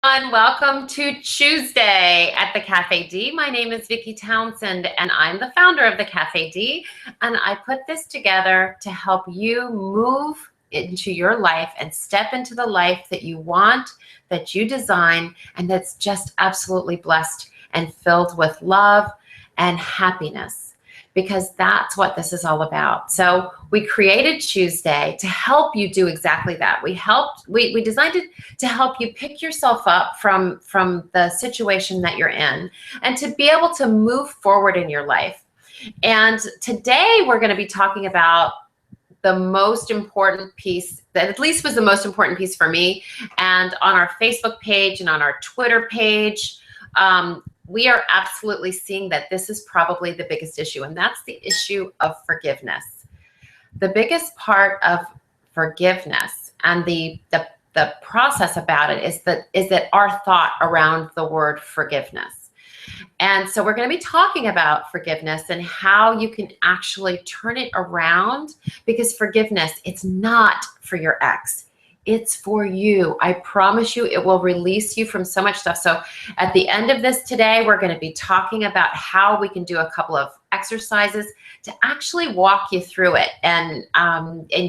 Welcome to CHOOSEday at the CafeD. My name is Vicky Townsend and I'm the founder of the CafeD, and I put this together to help you move into your life and step into the life that you want, that you design, and that's just absolutely blessed and filled with love and happiness, because that's what this is all about. So we created CHOOSEday to help you do exactly that. We designed it to help you pick yourself up from the situation that you're in and to be able to move forward in your life. And today we're going to be talking about the most important piece, that at least was the most important piece for me, and on our Facebook page and on our Twitter page, we are absolutely seeing that this is probably the biggest issue, and that's the issue of forgiveness. The biggest part of forgiveness and the process about it is that our thought around the word forgiveness. And so we're going to be talking about forgiveness and how you can actually turn it around, because forgiveness, it's not for your ex. It's for you. I promise you it will release you from so much stuff. So at the end of this today, we're going to be talking about how we can do a couple of exercises to actually walk you through it and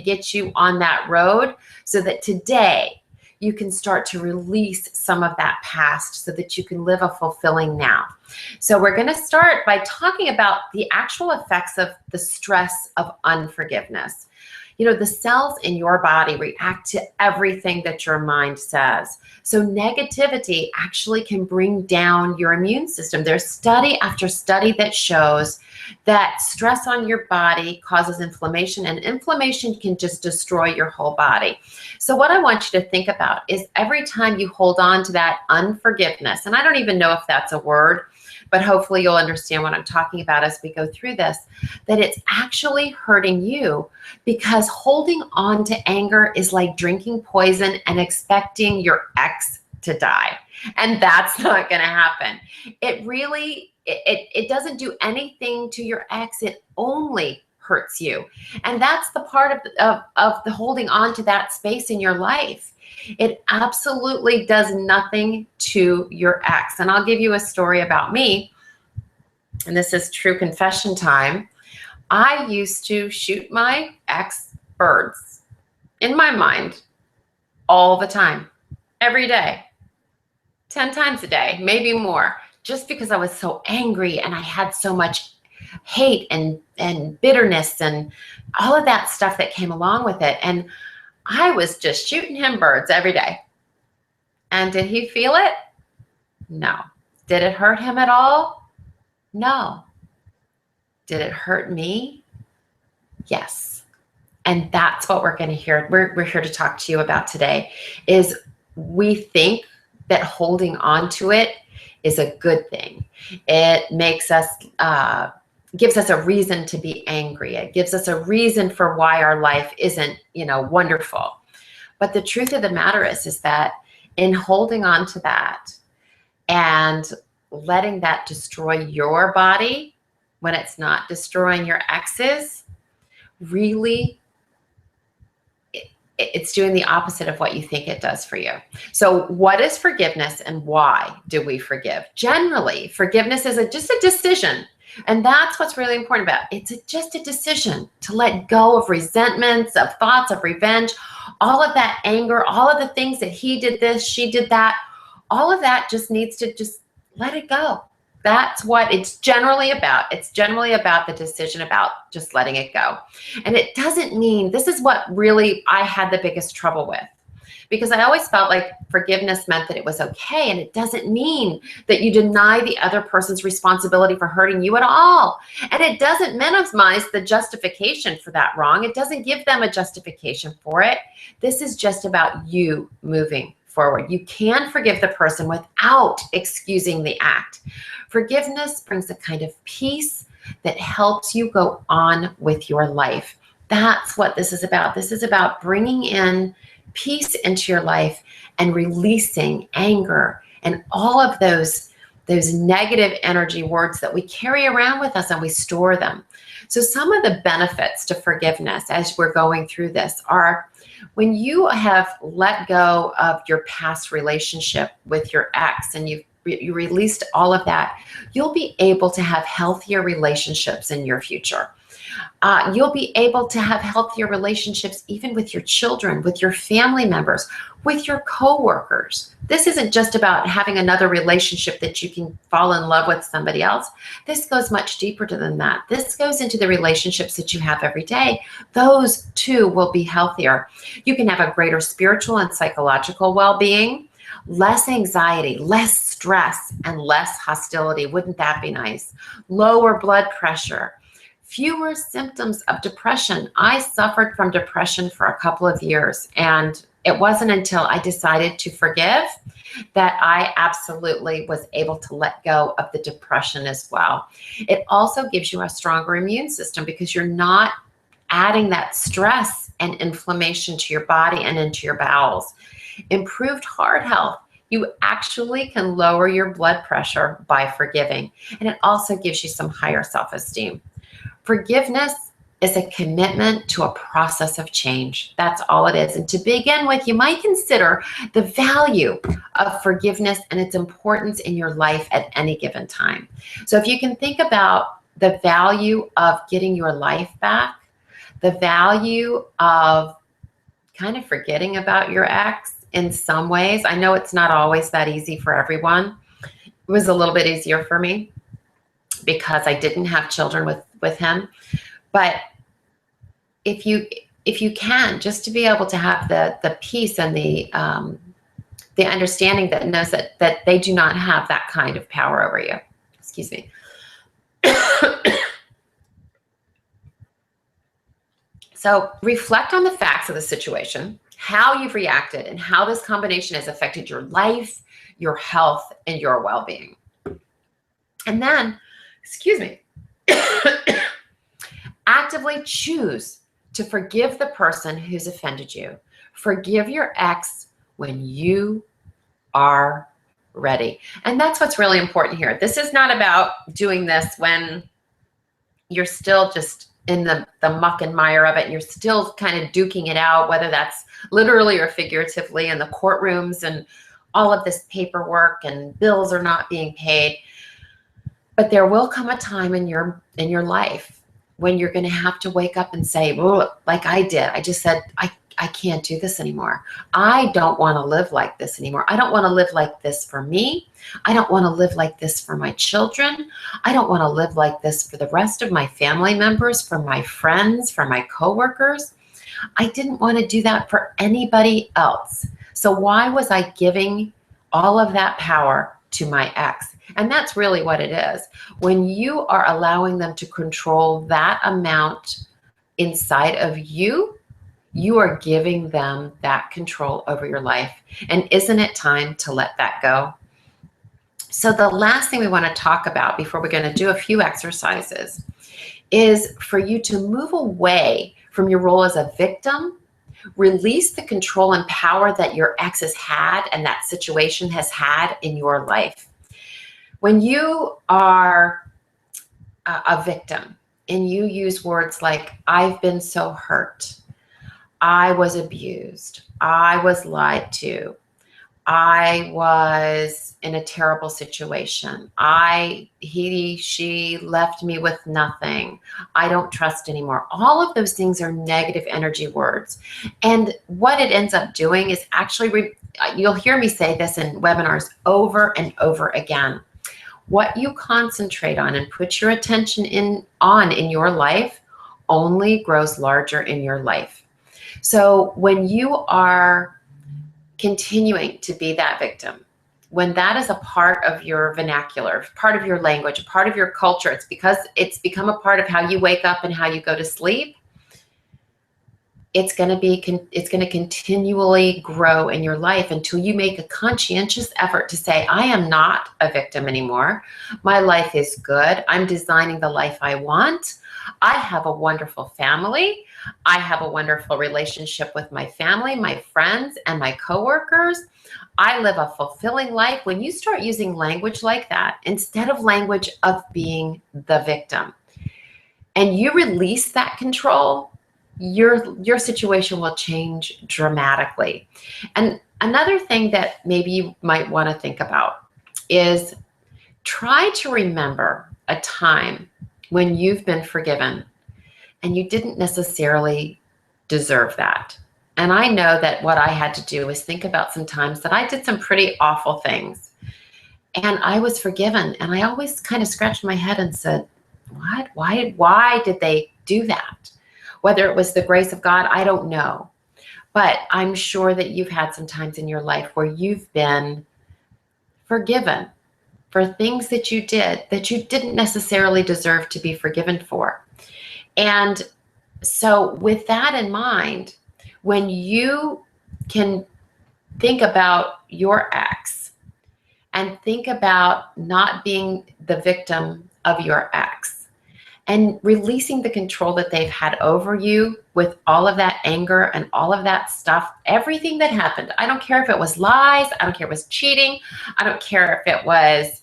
get you on that road, so that today you can start to release some of that past so that you can live a fulfilling now. So we're going to start by talking about the actual effects of the stress of unforgiveness. You know, the cells in your body react to everything that your mind says. So negativity actually can bring down your immune system. There's study after study that shows that stress on your body causes inflammation, and inflammation can just destroy your whole body. So what I want you to think about is every time you hold on to that unforgiveness, and I don't even know if that's a word, but hopefully you'll understand what I'm talking about as we go through this, that it's actually hurting you, because holding on to anger is like drinking poison and expecting your ex to die. And that's not going to happen. It really, it doesn't do anything to your ex. It only hurts you. And that's the part of the holding on to that space in your life. It absolutely does nothing to your ex. And I'll give you a story about me, and this is true confession time. I used to shoot my ex birds in my mind all the time, every day, 10 times a day, maybe more, just because I was so angry and I had so much hate and bitterness and all of that stuff that came along with it. And I was just shooting him birds every day. And did he feel it? No. Did it hurt him at all? No. Did it hurt me? Yes. And that's what we're going to hear. We're here to talk to you about today, is we think that holding on to it is a good thing. It makes us, gives us a reason to be angry. It gives us a reason for why our life isn't, wonderful. But the truth of the matter is that in holding on to that and letting that destroy your body when it's not destroying your ex's, really, it's doing the opposite of what you think it does for you. So what is forgiveness, and why do we forgive? Generally, forgiveness is just a decision. And that's what's really important about it. It's just a decision to let go of resentments, of thoughts of revenge, all of that anger, all of the things that he did this, she did that, all of that just needs to just let it go. That's what it's generally about. It's generally about the decision about just letting it go. And it doesn't mean, this is what really I had the biggest trouble with, because I always felt like forgiveness meant that it was okay. And it doesn't mean that you deny the other person's responsibility for hurting you at all. And it doesn't minimize the justification for that wrong. It doesn't give them a justification for it. This is just about you moving forward. You can forgive the person without excusing the act. Forgiveness brings a kind of peace that helps you go on with your life. That's what this is about. This is about bringing in peace into your life and releasing anger and all of those negative energy words that we carry around with us, and we store them. So some of the benefits to forgiveness as we're going through this are When you have let go of your past relationship with your ex and you released all of that, you'll be able to have healthier relationships in your future. You'll be able to have healthier relationships even with your children, with your family members, with your coworkers. This isn't just about having another relationship that you can fall in love with somebody else. This goes much deeper than that. This goes into the relationships that you have every day. Those too will be healthier. You can have a greater spiritual and psychological well-being, less anxiety, less stress, and less hostility. Wouldn't that be nice? Lower blood pressure. Fewer symptoms of depression. I suffered from depression for a couple of years, and it wasn't until I decided to forgive that I absolutely was able to let go of the depression as well. It also gives you a stronger immune system because you're not adding that stress and inflammation to your body and into your bowels. Improved heart health. You actually can lower your blood pressure by forgiving, and it also gives you some higher self-esteem. Forgiveness is a commitment to a process of change. That's all it is. And to begin with, you might consider the value of forgiveness and its importance in your life at any given time. So if you can think about the value of getting your life back, the value of kind of forgetting about your ex in some ways. I know it's not always that easy for everyone. It was a little bit easier for me because I didn't have children with him. But if you can, just to be able to have the peace and the understanding that knows that they do not have that kind of power over you. Excuse me. So reflect on the facts of the situation, how you've reacted, and how this combination has affected your life, your health, and your well-being. And then, excuse me, actively choose to forgive the person who's offended you. Forgive your ex when you are ready. And that's what's really important here. This is not about doing this when you're still just in the muck and mire of it, and you're still kind of duking it out, whether that's literally or figuratively in the courtrooms and all of this paperwork and bills are not being paid. But there will come a time in your life when you're going to have to wake up and say, like I did, I just said, I can't do this anymore. I don't want to live like this anymore. I don't want to live like this for me. I don't want to live like this for my children. I don't want to live like this for the rest of my family members, for my friends, for my coworkers. I didn't want to do that for anybody else. So why was I giving all of that power to my ex? And that's really what it is. When you are allowing them to control that amount inside of you, you are giving them that control over your life. And isn't it time to let that go? So the last thing we want to talk about before we're going to do a few exercises is for you to move away from your role as a victim, release the control and power that your ex has had and that situation has had in your life. When you are a victim and you use words like, I've been so hurt, I was abused, I was lied to, I was in a terrible situation, she left me with nothing, I don't trust anymore. All of those things are negative energy words. And what it ends up doing is actually, you'll hear me say this in webinars over and over again. What you concentrate on and put your attention in your life only grows larger in your life. So when you are continuing to be that victim, when that is a part of your vernacular, part of your language, part of your culture, it's because it's become a part of how you wake up and how you go to sleep, it's going to continually grow in your life until you make a conscientious effort to say, I am not a victim anymore. My life is good. I'm designing the life I want. I have a wonderful family. I have a wonderful relationship with my family, my friends, and my coworkers. I live a fulfilling life. When you start using language like that, instead of language of being the victim, and you release that control, your situation will change dramatically. And another thing that maybe you might want to think about is try to remember a time when you've been forgiven and you didn't necessarily deserve that. And I know that what I had to do was think about some times that I did some pretty awful things and I was forgiven. And I always kind of scratched my head and said, what? Why did they do that? Whether it was the grace of God, I don't know. But I'm sure that you've had some times in your life where you've been forgiven for things that you did that you didn't necessarily deserve to be forgiven for. And so with that in mind, when you can think about your ex and think about not being the victim of your ex and releasing the control that they've had over you with all of that anger and all of that stuff, everything that happened, I don't care if it was lies, I don't care if it was cheating, I don't care if it was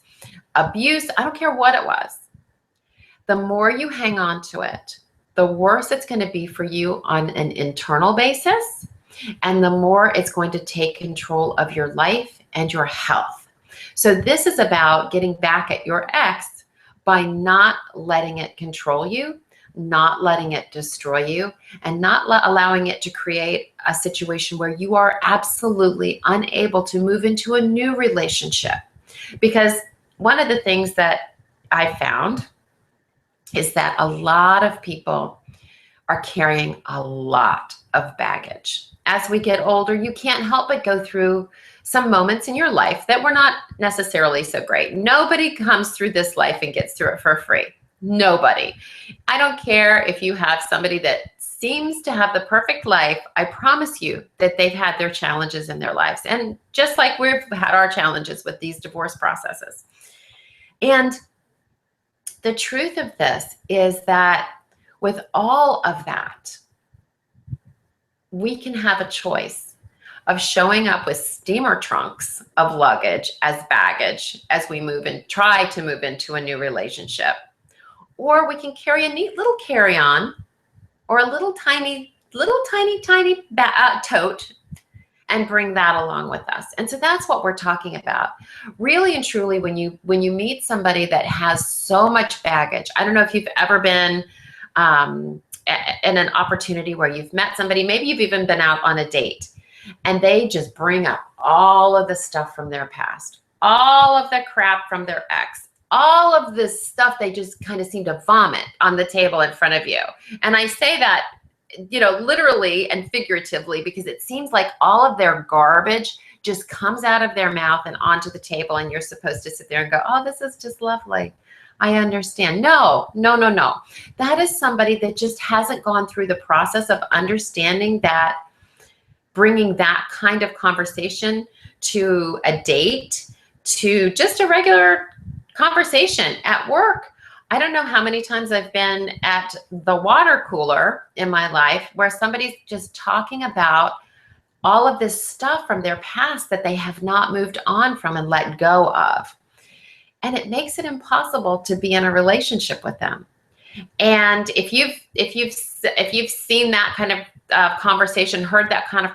abuse, I don't care what it was. The more you hang on to it, the worse it's going to be for you on an internal basis, and the more it's going to take control of your life and your health. So this is about getting back at your ex by not letting it control you, not letting it destroy you, and not allowing it to create a situation where you are absolutely unable to move into a new relationship. Because one of the things that I found is that a lot of people are carrying a lot of baggage. As we get older, you can't help but go through some moments in your life that were not necessarily so great. Nobody comes through this life and gets through it for free. Nobody. I don't care if you have somebody that seems to have the perfect life. I promise you that they've had their challenges in their lives. And just like we've had our challenges with these divorce processes. And the truth of this is that with all of that, we can have a choice of showing up with steamer trunks of luggage as baggage as we move and try to move into a new relationship. Or we can carry a neat little carry-on or a little tiny tote and bring that along with us. And so that's what we're talking about. Really and truly, when you meet somebody that has so much baggage, I don't know if you've ever been in an opportunity where you've met somebody, maybe you've even been out on a date, and they just bring up all of the stuff from their past, all of the crap from their ex, all of this stuff they just kind of seem to vomit on the table in front of you. And I say that, you know, literally and figuratively, because it seems like all of their garbage just comes out of their mouth and onto the table, and you're supposed to sit there and go, oh, this is just lovely. I understand. No. That is somebody that just hasn't gone through the process of understanding that bringing that kind of conversation to a date, to just a regular conversation at work. I don't know how many times I've been at the water cooler in my life where somebody's just talking about all of this stuff from their past that they have not moved on from and let go of. And it makes it impossible to be in a relationship with them. And if you've seen that kind of conversation, heard that kind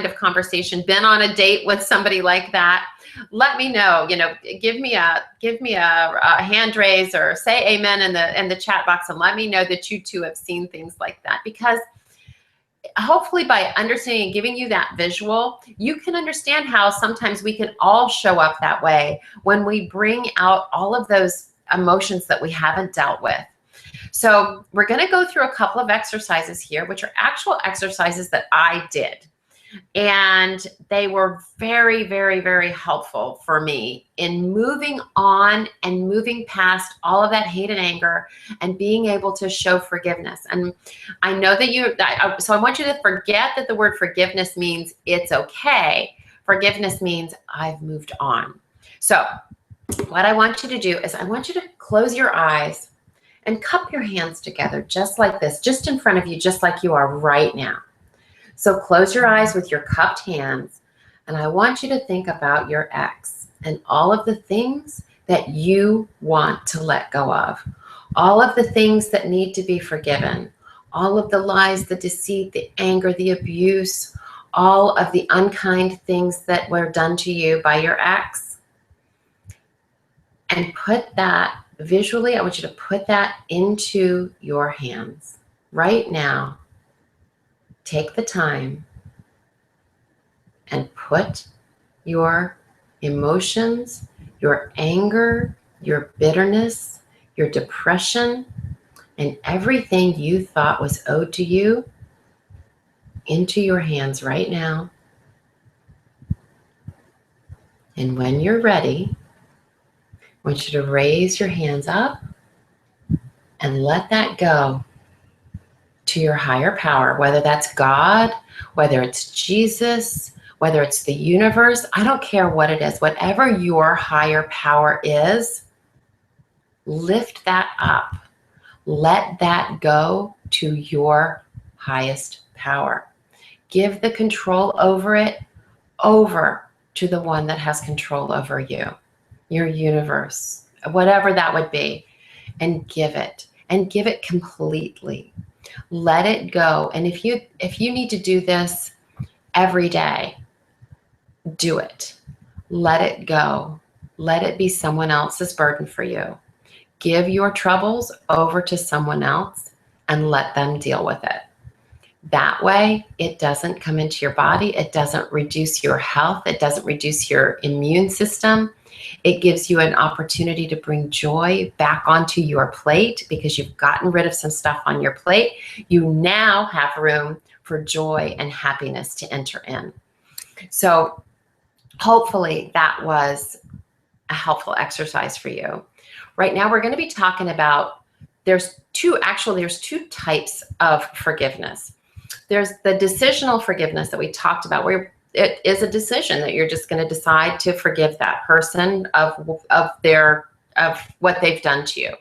of conversation, been on a date with somebody like that, let me know. You know, give me a hand raise or say amen in the chat box, and let me know that you too have seen things like that. Because hopefully by understanding and giving you that visual, you can understand how sometimes we can all show up that way when we bring out all of those emotions that we haven't dealt with. So we're going to go through a couple of exercises here, which are actual exercises that I did. And they were very, very, very helpful for me in moving on and moving past all of that hate and anger and being able to show forgiveness. And I know that so I want you to forget that the word forgiveness means it's okay. Forgiveness means I've moved on. So what I want you to do is I want you to close your eyes and cup your hands together just like this, just in front of you, just like you are right now. So close your eyes with your cupped hands, and I want you to think about your ex and all of the things that you want to let go of, all of the things that need to be forgiven, all of the lies, the deceit, the anger, the abuse, all of the unkind things that were done to you by your ex, and put that visually. I want you to put that into your hands right now. Take the time and put your emotions, your anger, your bitterness, your depression, and everything you thought was owed to you into your hands right now. And when you're ready, I want you to raise your hands up and let that go to your higher power, whether that's God, whether it's Jesus, whether it's the universe. I don't care what it is. Whatever your higher power is, lift that up. Let that go to your highest power. Give the control over it over to the one that has control over you, your universe, whatever that would be, and give it completely. Let it go. And if you need to do this every day, do it. Let it go. Let it be someone else's burden for you. Give your troubles over to someone else and let them deal with it. That way, it doesn't come into your body. It doesn't reduce your health. It doesn't reduce your immune system. It gives you an opportunity to bring joy back onto your plate because you've gotten rid of some stuff on your plate. You now have room for joy and happiness to enter in. So hopefully that was a helpful exercise for you. Right now, we're going to be talking about, there's two types of forgiveness. There's the decisional forgiveness that we talked about, where it is a decision that you're just going to decide to forgive that person of what they've done to you.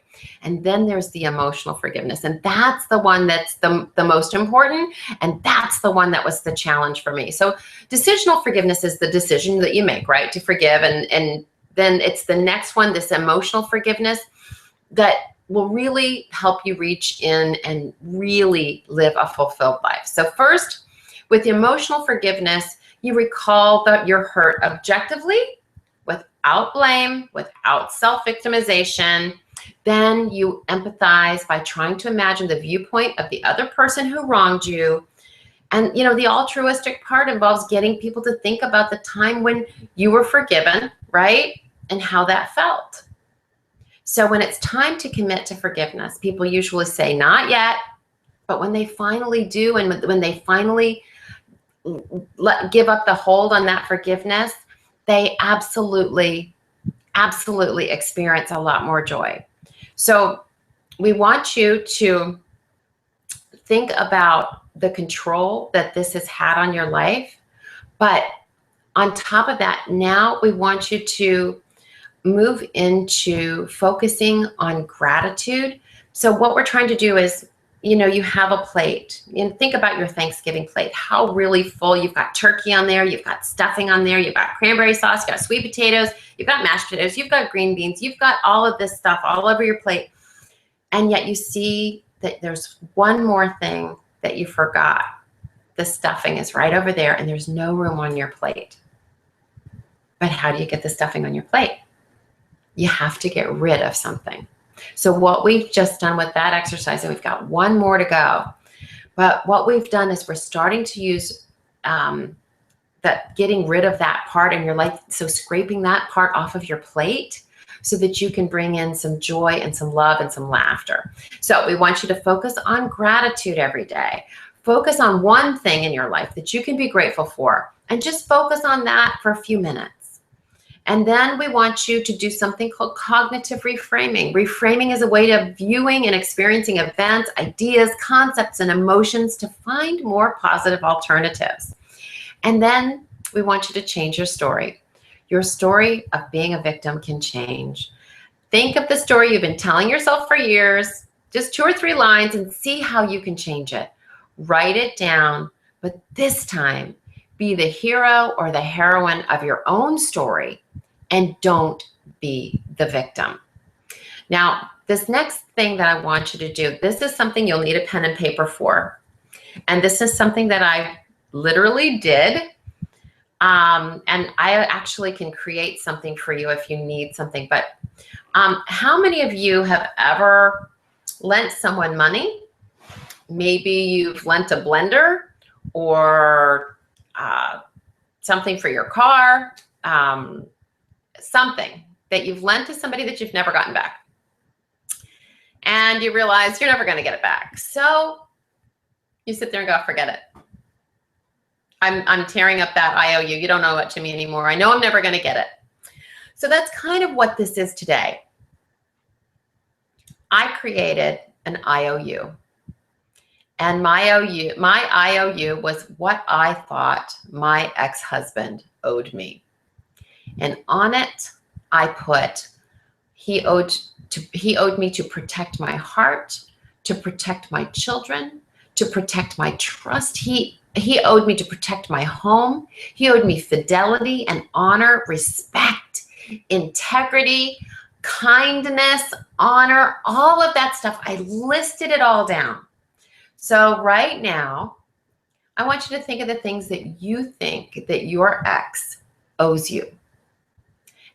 And then there's the emotional forgiveness. And that's the one that's the most important. And that's the one that was the challenge for me. So decisional forgiveness is the decision that you make, right? To forgive. And then it's the next one, this emotional forgiveness, that will really help you reach in and really live a fulfilled life. So first, with emotional forgiveness, you recall that you're hurt objectively, without blame, without self-victimization. Then you empathize by trying to imagine the viewpoint of the other person who wronged you. And the altruistic part involves getting people to think about the time when you were forgiven, right? And how that felt. So when it's time to commit to forgiveness, people usually say, not yet. But when they finally do, and when they finally give up the hold on that forgiveness, they absolutely experience a lot more joy. So we want you to think about the control that this has had on your life. But on top of that, now we want you to move into focusing on gratitude. So what we're trying to do is, you have a plate. Think about your Thanksgiving plate, how really full. You've got turkey on there, you've got stuffing on there, you've got cranberry sauce, you've got sweet potatoes, you've got mashed potatoes, you've got green beans, you've got all of this stuff all over your plate. And yet you see that there's one more thing that you forgot. The stuffing is right over there and there's no room on your plate. But how do you get the stuffing on your plate? You have to get rid of something. So what we've just done with that exercise, and we've got one more to go, but what we've done is we're starting to use that getting rid of that part in your life. So scraping that part off of your plate so that you can bring in some joy and some love and some laughter. So we want you to focus on gratitude every day. Focus on one thing in your life that you can be grateful for, and just focus on that for a few minutes. And then we want you to do something called cognitive reframing. Reframing is a way of viewing and experiencing events, ideas, concepts, and emotions to find more positive alternatives. And then we want you to change your story. Your story of being a victim can change. Think of the story you've been telling yourself for years, just 2 or 3 lines, and see how you can change it. Write it down, but this time, be the hero or the heroine of your own story, and don't be the victim. Now, this next thing that I want you to do, this is something you'll need a pen and paper for. And this is something that I literally did. And I actually can create something for you if you need something. But how many of you have ever lent someone money? Maybe you've lent a blender or something for your car, something that you've lent to somebody that you've never gotten back. And you realize you're never going to get it back. So you sit there and go, forget it. I'm tearing up that IOU. You don't know it to me anymore. I know I'm never going to get it. So that's kind of what this is today. I created an IOU. And my IOU was what I thought my ex-husband owed me. And on it, I put, he owed me to protect my heart, to protect my children, to protect my trust. He owed me to protect my home. He owed me fidelity and honor, respect, integrity, kindness, honor, all of that stuff. I listed it all down. So right now, I want you to think of the things that you think that your ex owes you.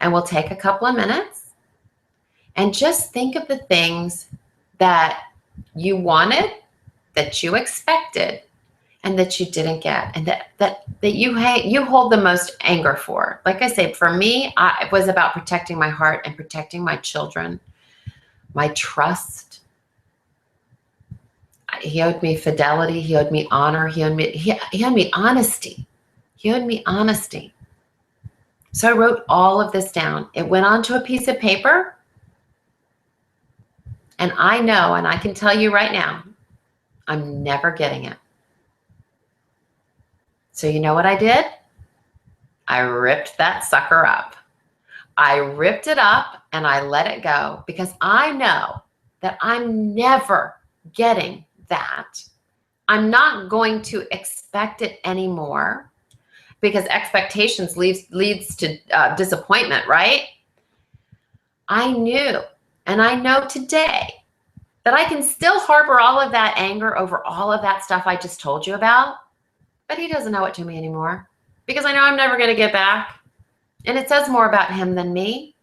And we'll take a couple of minutes and just think of the things that you wanted, that you expected, and that you didn't get, and that you hold the most anger for. Like I say, for me, it was about protecting my heart and protecting my children, my trust. He owed me fidelity. He owed me honor. He owed me honesty. He owed me honesty. So I wrote all of this down. It went onto a piece of paper. And I know, and I can tell you right now, I'm never getting it. So you know what I did? I ripped that sucker up. I ripped it up and I let it go because I know that I'm never getting that. I'm not going to expect it anymore because expectations leads to disappointment, right? I knew, and I know today that I can still harbor all of that anger over all of that stuff I just told you about, but he doesn't owe it to me anymore because I know I'm never going to get back. And it says more about him than me.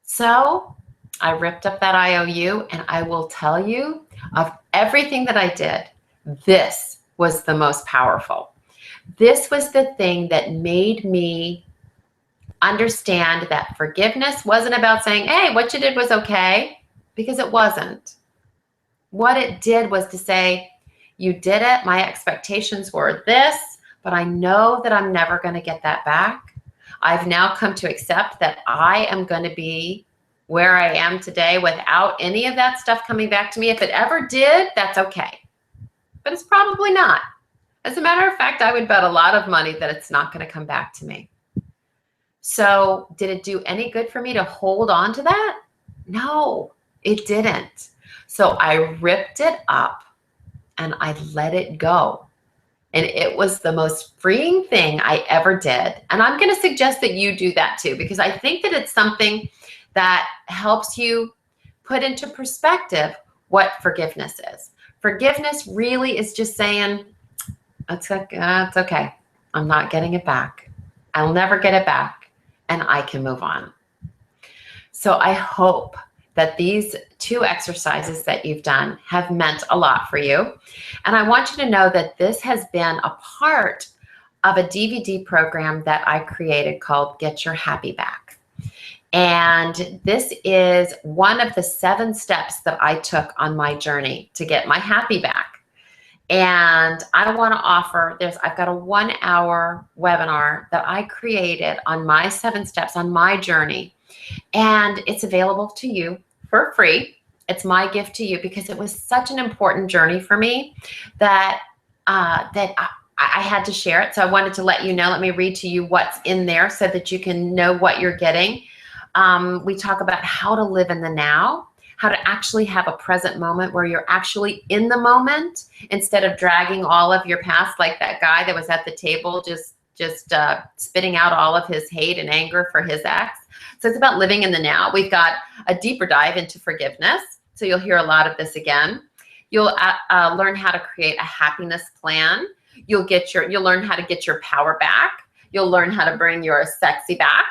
So I ripped up that IOU, and I will tell you, of everything that I did, this was the most powerful. This was the thing that made me understand that forgiveness wasn't about saying, hey, what you did was okay, because it wasn't. What it did was to say, you did it, my expectations were this, but I know that I'm never going to get that back. I've now come to accept that I am going to be where I am today without any of that stuff coming back to me. If it ever did, that's okay. But it's probably not. As a matter of fact, I would bet a lot of money that it's not going to come back to me. So did it do any good for me to hold on to that? No, it didn't. So I ripped it up and I let it go. And it was the most freeing thing I ever did. And I'm going to suggest that you do that too, because I think that it's something that helps you put into perspective what forgiveness is. Forgiveness really is just saying, it's okay. I'm not getting it back. I'll never get it back, and I can move on. So I hope that these two exercises that you've done have meant a lot for you. And I want you to know that this has been a part of a DVD program that I created called Get Your Happy Back. And this is one of the 7 steps that I took on my journey to get my happy back. And I want to offer this. I've got a 1-hour webinar that I created on my 7 steps on my journey. And it's available to you for free. It's my gift to you because it was such an important journey for me that I had to share it. So I wanted to let you know. Let me read to you what's in there so that you can know what you're getting. We talk about how to live in the now, how to actually have a present moment where you're actually in the moment instead of dragging all of your past, like that guy that was at the table just just spitting out all of his hate and anger for his ex. So it's about living in the now. We've got a deeper dive into forgiveness. So you'll hear a lot of this again. You'll learn how to create a happiness plan. You'll learn how to get your power back. You'll learn how to bring your sexy back.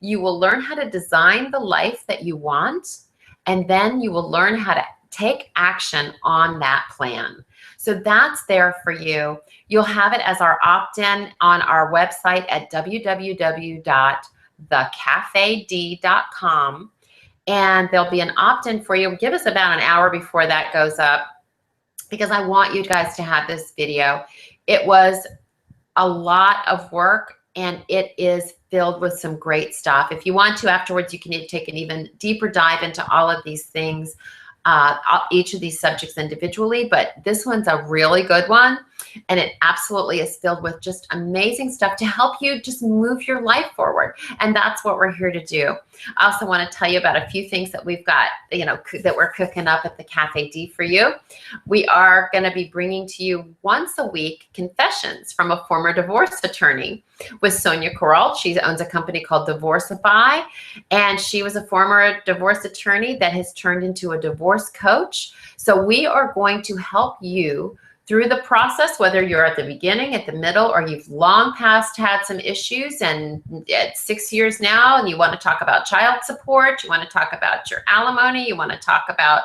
You will learn how to design the life that you want. And then you will learn how to take action on that plan. So that's there for you. You'll have it as our opt-in on our website at www.thecafed.com. And there'll be an opt-in for you. Give us about an hour before that goes up, because I want you guys to have this video. It was a lot of work, and it is filled with some great stuff. If you want to, afterwards, you can take an even deeper dive into all of these things, each of these subjects individually, but this one's a really good one, and it absolutely is filled with just amazing stuff to help you just move your life forward, and that's what we're here to do. I also want to tell you about a few things that we've got, that we're cooking up at the CafeD for you. We are going to be bringing to you once a week confessions from a former divorce attorney with Sonia Corral. She owns a company called Divorceify, and she was a former divorce attorney that has turned into a divorce coach. So we are going to help you through the process, whether you're at the beginning, at the middle, or you've long past had some issues and it's 6 years now and you want to talk about child support, you want to talk about your alimony, you want to talk about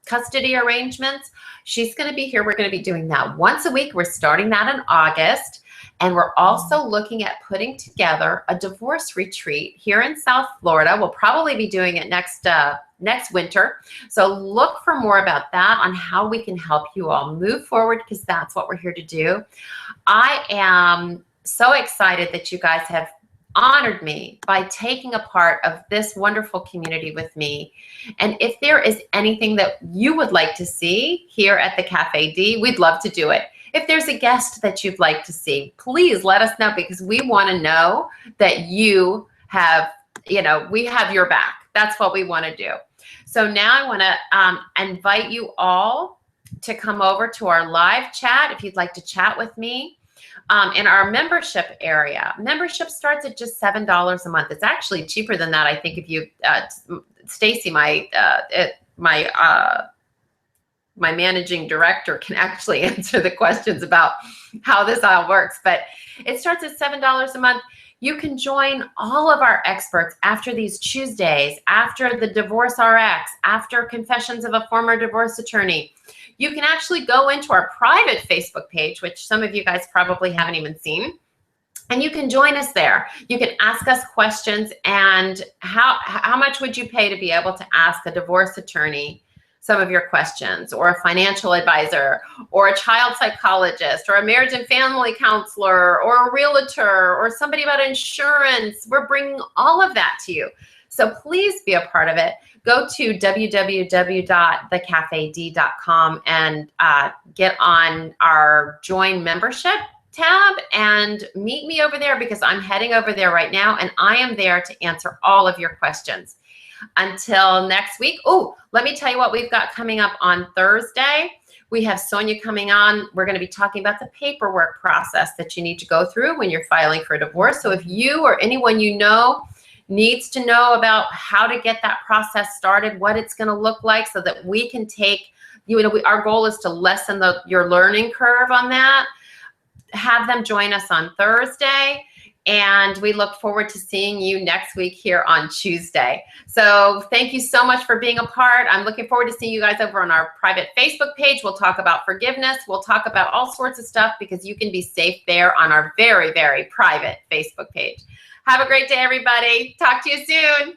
custody arrangements. She's going to be here. We're going to be doing that once a week. We're starting that in August. And we're also looking at putting together a divorce retreat here in South Florida. We'll probably be doing it next winter. So look for more about that, on how we can help you all move forward, because that's what we're here to do. I am so excited that you guys have honored me by taking a part of this wonderful community with me. And if there is anything that you would like to see here at the CafeD, we'd love to do it. If there's a guest that you'd like to see, please let us know, because we want to know that you have, we have your back. That's what we want to do. So now I want to invite you all to come over to our live chat if you'd like to chat with me. In our membership area. Membership starts at just $7 a month. It's actually cheaper than that. I think if you, Stacy, my managing director, can actually answer the questions about how this all works, but it starts at $7 a month. You can join all of our experts after these CHOOSEdays, after the Divorce RX, after Confessions of a Former Divorce Attorney. You can actually go into our private Facebook page, which some of you guys probably haven't even seen, and you can join us there. You can ask us questions, and how much would you pay to be able to ask a divorce attorney some of your questions, or a financial advisor, or a child psychologist, or a marriage and family counselor, or a realtor, or somebody about insurance? We're bringing all of that to you. So please be a part of it. Go to www.thecafed.com and get on our join membership tab and meet me over there, because I'm heading over there right now and I am there to answer all of your questions. Until next week. Oh, let me tell you what we've got coming up on Thursday. We have Sonia coming on. We're going to be talking about the paperwork process that you need to go through when you're filing for a divorce. So if you or anyone you know needs to know about how to get that process started, what it's going to look like, so that we can take, our goal is to lessen your learning curve on that, have them join us on Thursday. And we look forward to seeing you next week here on CHOOSEday. So thank you so much for being a part. I'm looking forward to seeing you guys over on our private Facebook page. We'll talk about forgiveness. We'll talk about all sorts of stuff, because you can be safe there on our very, very private Facebook page. Have a great day, everybody. Talk to you soon.